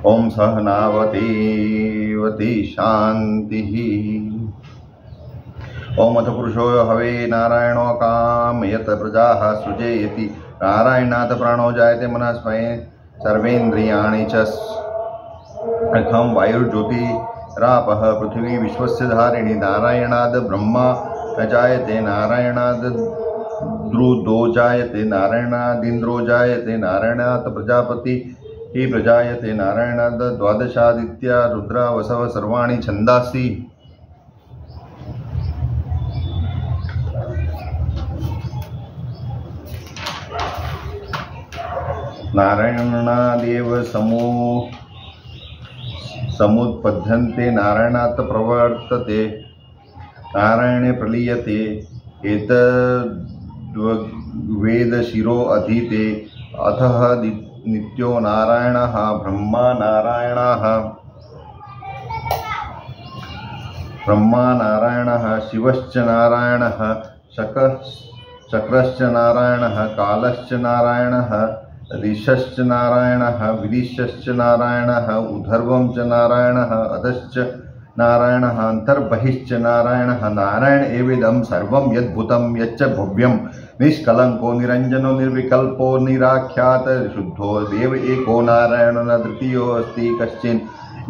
ओम सहनावती वती शांतिः। ओम अथ पुरुषो हवे नारायणो कामयत प्रजाः सृजयति। नारायणात् प्राणो जायते मनस्मै सर्वेन्द्रियाणि च अखं वायुर्ज्योतिरापः पृथिवी विश्वस्य धारिणी। नारायणाद् ब्रह्मा जायते नारायणाद् रुद्रो जायते नारायणादिन्द्रो जायते नारायणात् प्रजापति ही प्रजायते नारायणाद् द्वादशादित्या रुद्रा वसव सर्वाणि छन्दांसि। नारायणादेव समुत्पद्यन्ते नारायणात् प्रवर्तते नारायणे प्रलीयते। एतद्वेदशिरो अधीते अथः नित्यो नारायणः ब्रह्मा नारायणः शिवश्च नारायणः चक्रश्च नारायणः कालश्च नारायणः ऋषश्च नारायणः विदिशश्च नारायणः ऊर्ध्वं च नारायणः अधश्च नारायणः अन्तर्बहिश्च नारायणः। नारायण एवेदं सर्वं यद्भूतं यच्च भव्यं निष्कलंको निरंजनो निर्विकल्पो निराख्यात शुद्धो देव एको नारायणो न तृतीयो अस्ति कश्चिन्।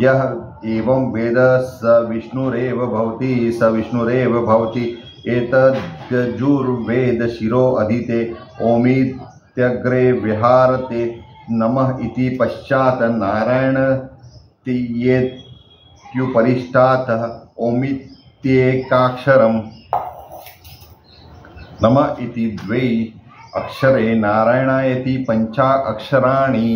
यः एवं वेद स विष्णुरेव भवति स विष्णुरेव भवति। एतद्यजुर्वेदशिरो अधीते ओमित्यग्रे विहारते नमः इति पश्चात् नारायणतीयेत्युपरिष्टात् ओमित्येकाक्षरम् नम इति द्वे अक्षरे नारायणायति पञ्चाक्षराणि।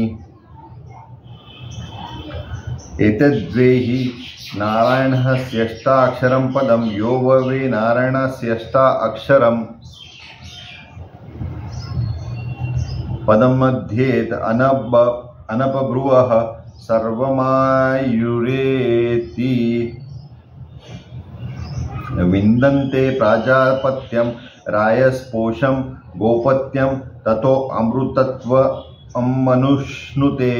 एतद्द्वे हि नारायणः स्यष्टाक्षरं पदं यो वै नारायणस्यष्टाक्षरम् पदं मध्येत अनपब्रुवः सर्वमायुरेति। विन्दन्ते प्राजापत्यं रायस्पोषं गोपत्यं ततो अमृतत्वमनुष्णुते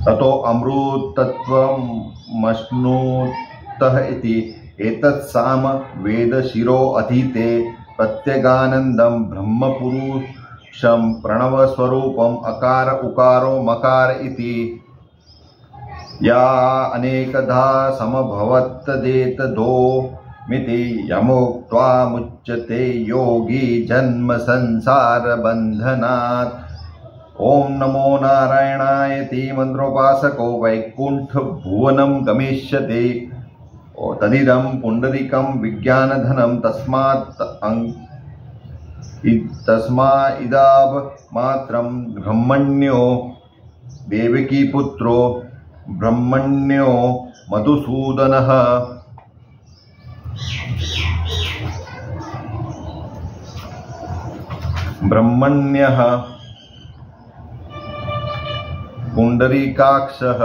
ततो अमृतत्वमश्नुतः इति। एतत्साम वेदशिरो अधीते प्रत्यगानन्दं ब्रह्मपुरुषं प्रणवस्वरूपम् अकार उकारो मकार इति। या अनेकधा समभवत्तदेतदो मिति यमुक्त्वा मुच्यते योगी जन्म संसार बंधनात्। ओम नमो नारायणायति मंत्रोपासको वैकुंठ भुवनं गमिष्यति। तदिदं पुंडरीकं विज्ञानधनं तस्माइदाव मात्रं ब्रह्मण्यो देवकी पुत्रो ब्रह्मण्यो मधुसूदनः। ब्रह्मण्यः पुंडरीकाक्षः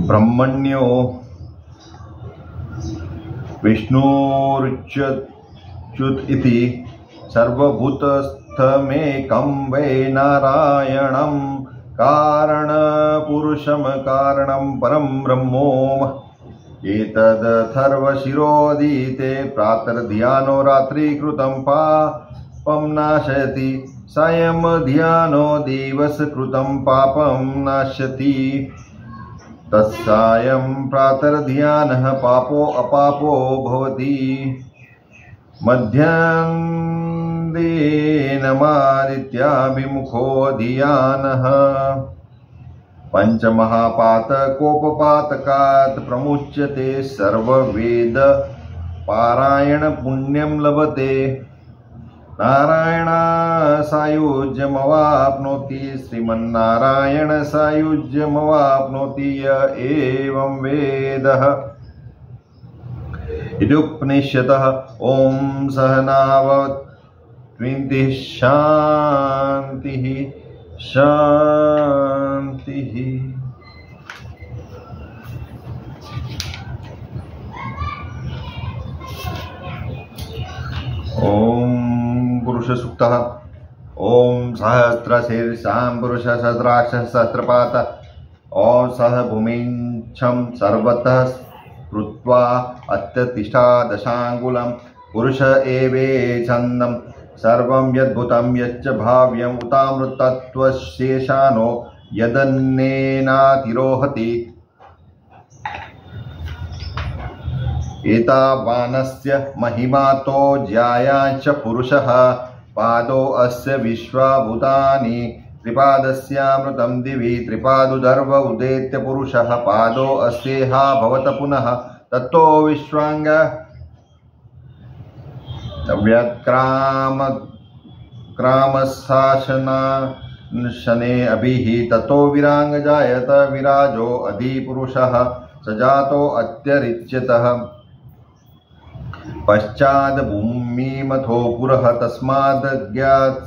ब्रह्मण्यो विष्णुर्च्युत इति। सर्वभूतस्थमेकं वै नारायणं कारणपुरुषं कारणं परं ब्रह्मो। एतदथर्वशिरोऽधीते प्रातर्ध्यानो रात्रिकृतं पापं नाशयति। सायं ध्यानो दिवसकृतं पापं नाशयति। तत्सायं प्रातर्ध्यानः पापो अपापो भवति। मध्याह्नेनमादित्याभिमुखो धियानः पंचमहापातकोपपातकात् प्रमुच्यते। सर्ववेद पारायण पुण्यं लभते। नारायण सायुज्यमवाप्नोति श्रीमन्नारायण सायुज्यमवाप्नोति य एवं वेदः। इदुपनिषदः। ओम सहनावतु शान्तिः शान्तिः। ओम पुरुष सूक्तः। ओम सहस्रशीर्षां पुरुष सहस्राक्ष सहस्रपात ओम सह भूमिं सर्वतः स्मृत्वा अत्यतिष्ठा दशांगुलं पुरुष एवेच्छन्दं सर्वं यद्भूतं यच्च भाव्यं उतामृतत्वशेषानो यदन्नेनातिरोहति एतावानस्य महिमातो ज्यायाश्च पुरुषः पादो अस्य विश्वाभूतानि त्रिपादस्यामृतं दिवि त्रिपादुदर्व उदेत्य पुरुषः पादो अस्येहा भवत पुनः तत्तो विश्वांग व्यक्रामशासने अभिः ततो विरांग जायत विराजो अधिपुरुषः सजातो अत्यरिच्यतः पश्चाद भूमिमथो पुरः तस्माद्ज्ञात्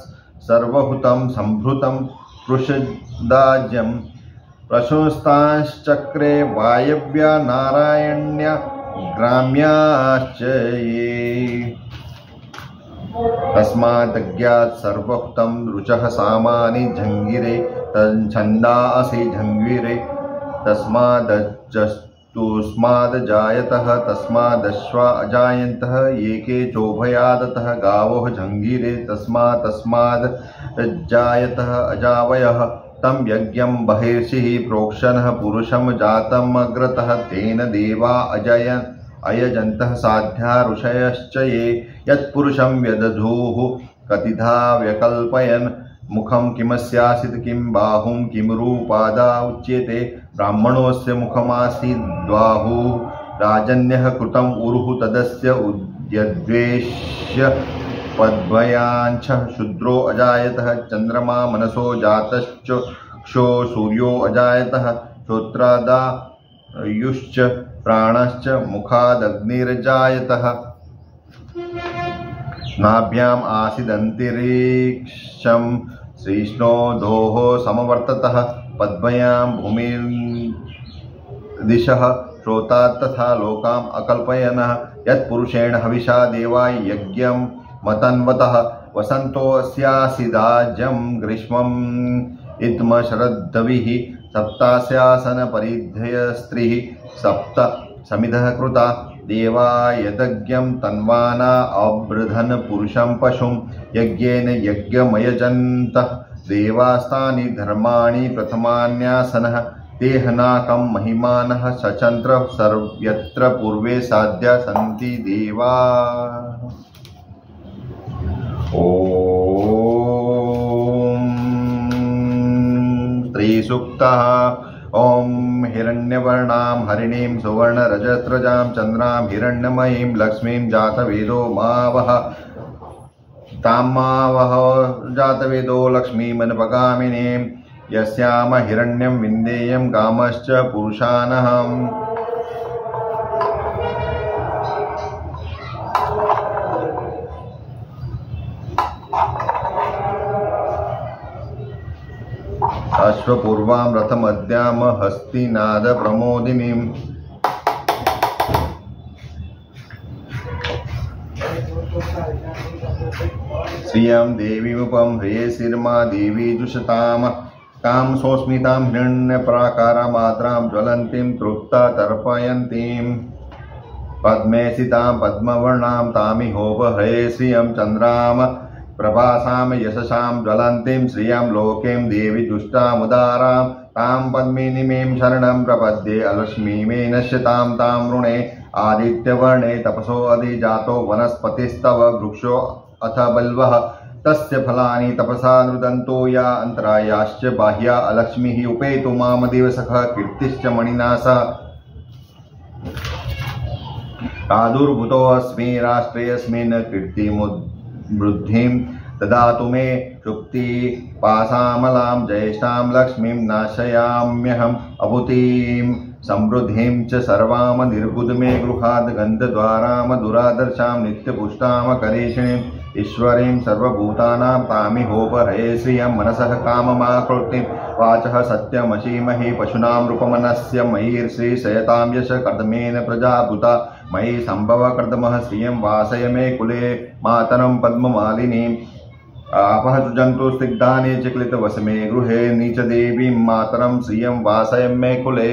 सर्वभूतं संभृतं पृषदाज्यं प्रशंस्ताश्चक्रे वायव्या नारायण्य ग्राम्याश्च ये तस्माद्ज्ञात् सर्वभूतं रुचः सामानि झंगिरे छन्दासि झंगिरे तस्माद्जायतः तस्मादश्वा अजायन्तः एके चोभयादतः गावः झंगिरे तस्माद्जायतः अजावयः तं यज्ञं बहिर्षिः प्रोक्षणः पुरुषं जातम् अग्रतः तेन देवा अयजन्तः साध्या ऋषयश्च ये यत्पुरुषं व्यदधुः कतिधा व्यकल्पयन् मुखं किमस्यासीत् किं बाहुं किं रूपादा उच्यते ब्राह्मणोऽस्य मुखमासीद्बाहुः राजन्यः कृतम् उरुः तदस्य उद्यद्वेष्य पद्भयांचः शूद्रो अजायतः चन्द्रमा मनसो जातश्चक्षो सूर्यो अजायतः श्रोत्रादायुश्च प्राणश्च मुखादग्निरजायतः नाभ्याम् आसीदन्तरिक्षं श्रीष्णोधोः समवर्ततः पद्भयां भूमिर्दिशः श्रोतात् तथा लोकाम् अकल्पयनः यत्पुरुषेण हविषा देवा यज्ञं मतन्वतः वसन्तो अस्यासीदाज्यं ग्रीष्मम् इत्म शरद्दविः सप्तास्यासन परिध्यस्त्रिः सप्त समिधः कृता देवा यदज्ञं तन्वाना अबृधन् पुरुषं पशुं यज्ञेन यज्ञमयजन्तः देवास्तानि धर्माणि प्रथमान्यासनः तेहनाकं महिमानः सचन्द्र सर्वत्र पूर्वे साध्या सन्ति देवा। ओम त्रिसूक्तः ओम हिरण्यवर्णां हरिणीं सुवर्णरजस्रजां चन्द्रां हिरण्यमयीं लक्ष्मीं जातवेदो मावह तामावह जातवेदो लक्ष्मीमनुपगामिनीं यस्याम हिरण्यं विन्देयं कामश्च पुरुषानहम्। अश्वपूर्वां रथमद्याम हस्तिनाद प्रमोदिनीं श्रियं देवीमुपं ह्रेयसीर्मा देवी जुषताम तां सोऽस्मितां हिरण्यप्राकारामात्रां ज्वलन्तीं तृप्ता तर्पयन्तीं पद्मे सितां पद्मवर्णां तामिहोप ह्रेय श्रियं चन्द्राम प्रभासां यशसां ज्वलन्तीं श्रियं लोकीं देवी दुष्टामुदारां तां पद्मिनीं शरणं प्रपद्ये अलक्ष्मीमे नश्यतां तां वृणे आदित्यवर्णे तपसो अधिजातो वनस्पतिस्तव वृक्षो अथ बल्वः तस्य फलानि तपसा नृदन्तो या अन्तरायाश्च बाह्या अलक्ष्मीः उपेतु माम दिवसखः कीर्तिश्च मणिना सह प्रादुर्भूतोऽस्मि राष्ट्रेऽस्मिन् कीर्तिमुद्वृद्धिं ददातु मे शुक्ति पासामलां ज्येष्ठां लक्ष्मीं नाशयाम्यहम् अभूतिं समृद्धिं च सर्वां निर्गुद मे गृहाद् गन्धद्वारां दुरादर्शां नित्यपुष्टां करीषिणीम् ईश्वरीं सर्वभूतानां तामिहोपहरे श्रियं मनसः काममाकृतिं वाचः सत्यमशीमहि पशूनां रूपमनस्य मयीर्श्रीशयतां यश कर्दमेन प्रजाभूता मयि सम्भव कर्दमः श्रियं वासय मे कुले मातरं पद्ममालिनीं आपः जन्तुस्तिग्धाने चिक्लितवसमे गृहे नीचदेवीं मातरं श्रियं वासयं मे कुले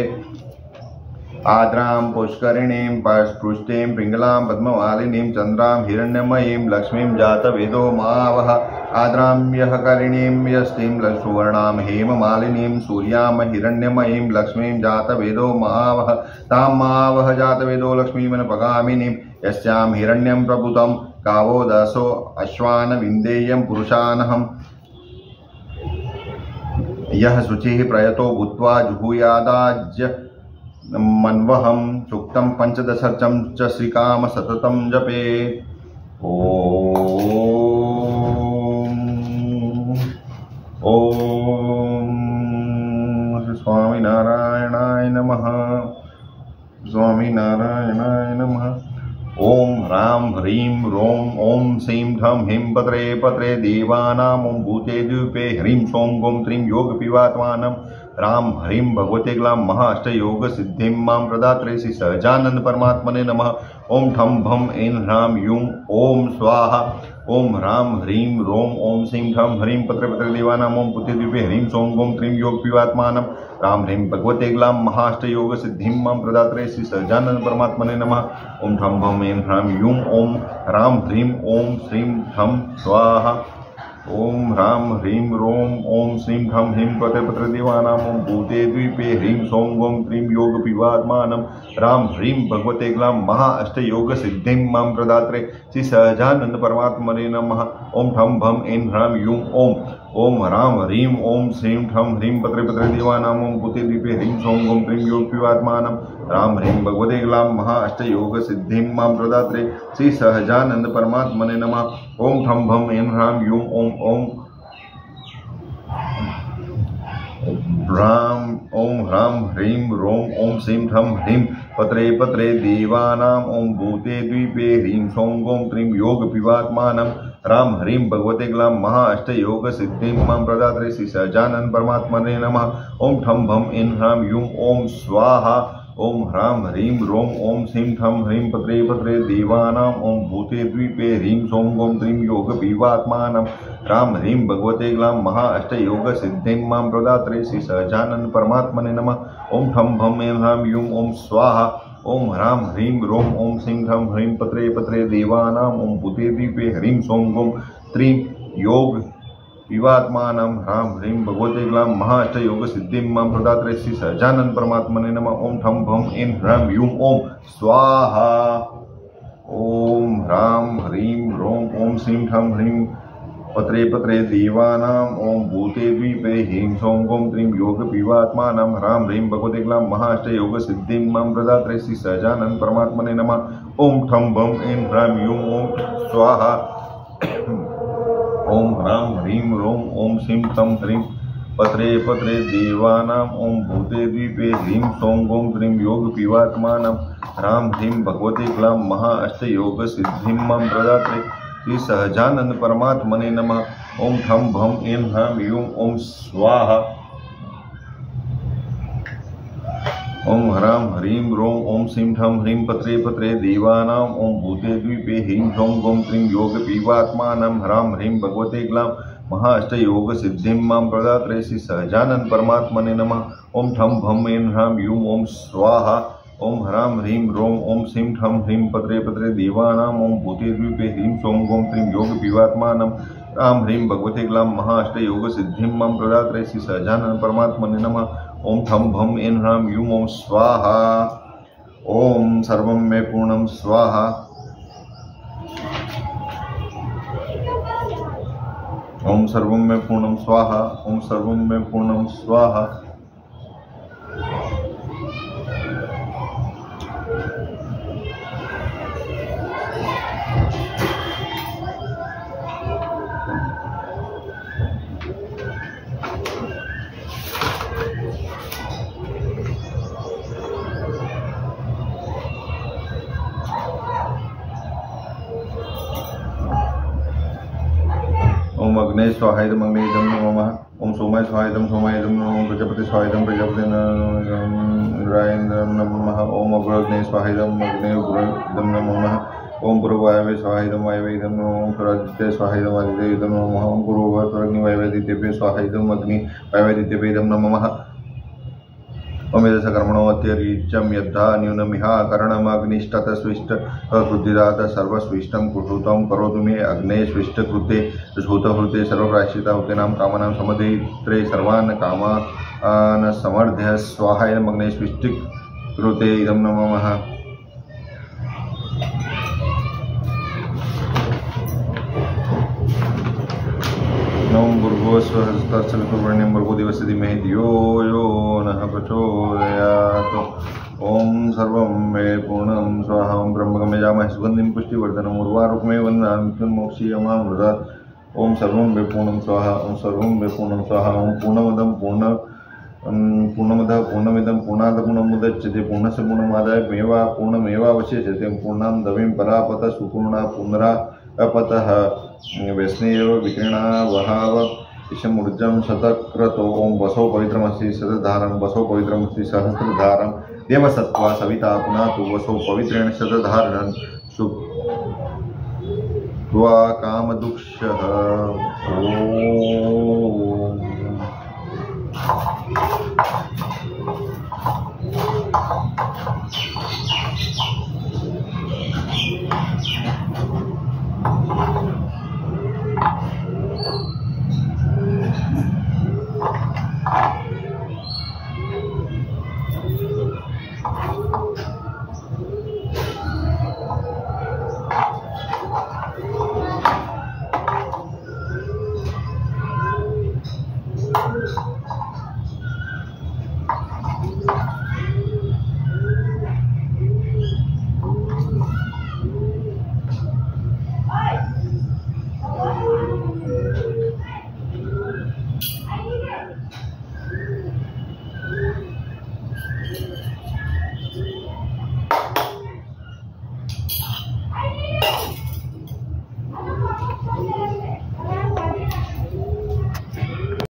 आद्रां पुष्करिणीं पृष्ठीं पिङ्गलां पद्ममालिनीं चन्द्रां हिरण्यमयीं लक्ष्मीं जातवेदो मावह आद्रां यः करिणीं यष्टिं सुवर्णां हेममालिनीं सूर्यां हिरण्यमयीं लक्ष्मीं जातवेदो मावह तां मावह जातवेदो लक्ष्मीमनपगामिनीं यस्यां हिरण्यं प्रभुतं गावो दशो अश्वान् विन्देयं पुरुषानहम् यः शुचिः प्रयतो भूत्वा जुहुयादाज्य मन्वहं सूक्तं पंचदशर्चं च श्रीकाम सततं जपे। ओम स्वामीनारायणाय नमः। स्वामीनारायणाय नमः। ओम ह्रां ह्रीं रों ओं सीं ढं हीं पत्रे पत्रे देवानां ओं भूते द्वीपे ह्रीं सौं गों त्रीं योगपिवात्मानं राम ह्रीं भगवते ग्लां महाअष्टयोग सिद्धिं मां प्रदात्रे श्री सहजानंद परमात्मने नमः। ओम ठं भं ऐं ह्रां यूं ओम स्वाहा। ओम ह्रां ह्रीं रों ओं सीं ठं ह्रीं पत्रे पत्रे देवानां ओं भूते द्वीपे ह्रीं सौं गों त्रीं योगपिवात्मानं राम ह्रीं भगवते ग्लां महाअष्टयोग सिद्धिं मां प्रदात्रे श्री सहजानंद परमात्मने नमः। ओम ठं भं ऐं ह्रां यूं ओम ह्रां ह्रीं ओं श्रीं ठं स्वाहा। ओम ह्रां ह्रीं रों ओं श्रीं ठं ह्रीं पत्रे पत्रे देवानां ओं भूते द्वीपे ह्रीं सौं गों त्रीं योगपिवात्मानं राम ह्रीं भगवते ग्लां महाअष्टयोग सिद्धिं मां प्रदात्रे श्री सहजानंद परमात्मने नमः। ओम ठं भं ऐं ह्रां यूं ओम ह्रां ह्रीं ओं श्रीं ठं ह्रीं पत्रे पत्रे देवानां ओं भूते द्वीपे ह्रीं सौं गों त्रीं योगपिवात्मानं राम ह्रीं भगवते ग्लां महाअष्टयोग सिद्धिं मां प्रदात्रे श्री सहजानंद परमात्मने नमः। ओम ठं भं ऐं ह्रां यूं ओम ह्रां ह्रीं रों ओं श्रीं ठं ह्रीं पत्रे पत्रे देवानां ओं भूते द्वीपे ह्रीं सौं गों त्रीं योगपिवात्मानं राम ह्रीं भगवते ग्लां महाअष्टयोग सिद्धिं मां प्रदात्रे श्री सहजानंद परमात्मने नमः। ओम ठं भं ऐं ह्रां यूं ओम स्वाहा। ओम ह्रां ह्रीं रों ओं श्रीं ठं ह्रीं पत्रे पत्रे देवानां ओं भूते द्वीपे ह्रीं सौं गों त्रीं योगपिवात्मानं राम ह्रीं भगवते ग्लां महाअष्टयोग सिद्धिं मां प्रदात्रे श्री सहजानंद परमात्मने नमः। ओम ठं भं ऐं ह्रां यूं ओम स्वाहा। ओम ह्रां ह्रीं रों ओं श्रीं ठं ह्रीं पत्रे पत्रे देवानां ओं भूते द्वीपे ह्रीं सौं गों त्रीं योगपिवात्मानं राम ह्रीं भगवते ग्लां महाअष्टयोग सिद्धिं मां प्रदात्रे श्री सहजानंद परमात्मने नमः। ओम ठं भं ऐं ह्रां यूं ओम स्वाहा। ओम ह्रां ह्रीं रों ओं श्रीं ठं ह्रीं पत्रे पत्रे देवानां ओं भूते द्वीपे ह्रीं सौं गों त्रीं योगपिवात्मानं राम ह्रीं भगवते ग्लां महाअष्टयोग सिद्धिं मां प्रदात्रे श्री सहजानंद परमात्मने नमः। ओम ठं भं ऐं ह्रां यूं ओम स्वाहा। ओम ह्रां ह्रीं रों ओं श्रीं ठं ह्रीं पत्रे पत्रे देवानां ओं भूते द्वीपे ह्रीं सौं गों त्रीं योगपिवात्मानं राम ह्रीं भगवते ग्लां महाअष्टयोग सिद्धिं मां प्रदात्रे श्री सहजानंद परमात्मने नमः। ओम ठं भं ऐं ह्रां यूं ओम स्वाहा। ओम ह्रां ह्रीं रों ओं श्रीं ठं ह्रीं पत्रे पत्रे देवानां ओं भूते द्वीपे ह्रीं सौं गों त्रीं योगपिवात्मानं राम ह्रीं भगवते ग्लां महाअष्टयोग सिद्धिं मां प्रदात्रे श्री सहजानंद परमात्मने नमः। ओम ठं भं ऐं ह्रां यूं ओम स्वाहा। ओम ह्रां ह्रीं रों ओं श्रीं ठं ह्रीं पत्रे पत्रे देवानां ओं भूते द्वीपे ह्रीं सौं गों त्रीं योगपिवात्मानं राम ह्रीं भगवते ग्लां महाअष्टयोग सिद्धिं मां प्रदात्रे श्री सहजानंद परमात्मने नमः। ओम ठं भं ऐं ह्रां यूं ओम स्वाहा। ओम सर्वं मे पूर्णं स्वाहा। ओम सर्वं मे पूर्णं स्वाहा। ओम सर्वं मे पूर्णं स्वाहा। ओम अग्ने स्वाहायदम अग्नेयदम नमः। ओम सोमाय स्वाहायदम सोमायदम नमः। ओम प्रजापति स्वाहायदम प्रजापति इंद्रायदम नमः। ओम अग्ने स्वाहायदम अग्ने नमः। ओम पूर्ववायवे स्वाहा इदं वायवे इदं नमः। ओम स्वरादित्य स्वाहा इदं आदित्य इदं नमः। ओम पूर्ववाय स्वराग्नि वायवे आदित्यभ्यो स्वाहा इदं अग्नि वायवे आदित्यभ्यो इदं नमः। ओम यदसकर्मणो अत्यरीच्यं यद्धा न्यूनमिहा करणमग्निष्टतस्विष्ट कृद्धिरात सर्वस्विष्टं कुशुतं करोतु मे अग्ने स्विष्ट कृते श्रुतहृते सर्वप्रायश्चिता हुतेनां कामानां समदयित्रे सर्वान् कामान् समर्ध्य स्वाहा इदमग्ने स्विष्ट कृते इदं नमः। ओम भूर्भुवस्वहस्ताचलकुर्वण्यं भर्गो देवस्य धीमहि धियो यो नः प्रचोदयात्। ओम सर्वं मे पूर्णं स्वाहा। ओम ब्रह्मगम्यजामहे सुगन्धिं पुष्टिवर्धनम् उर्वारुकमे वन्दनामि मृत्युर्मोक्षीयमामृतात्। ओम सर्वं मे पूर्णं स्वाहा। ओम सर्वं मे पूर्णं स्वाहा। ओम पूर्णमदं पूर्णमदः पूर्णमिदं पूर्णात् पूर्णमुदच्यते पूर्णस्य पूर्णमादाय पूर्णमेवावशिष्यते। पूर्णां दवीं परापत सुपूर्णा पुनरा अपतः वैष्णेव विकीर्णा वहाव ईशमूर्जं शतक्रतो। ओम वसो पवित्रमस्ति शतधारं वसो पवित्रमस्ति सहस्रधारं देवसत्त्वा सविता पुनातु वसो पवित्रेण शतधारणं सुत्वा कामदुक्षः। ओम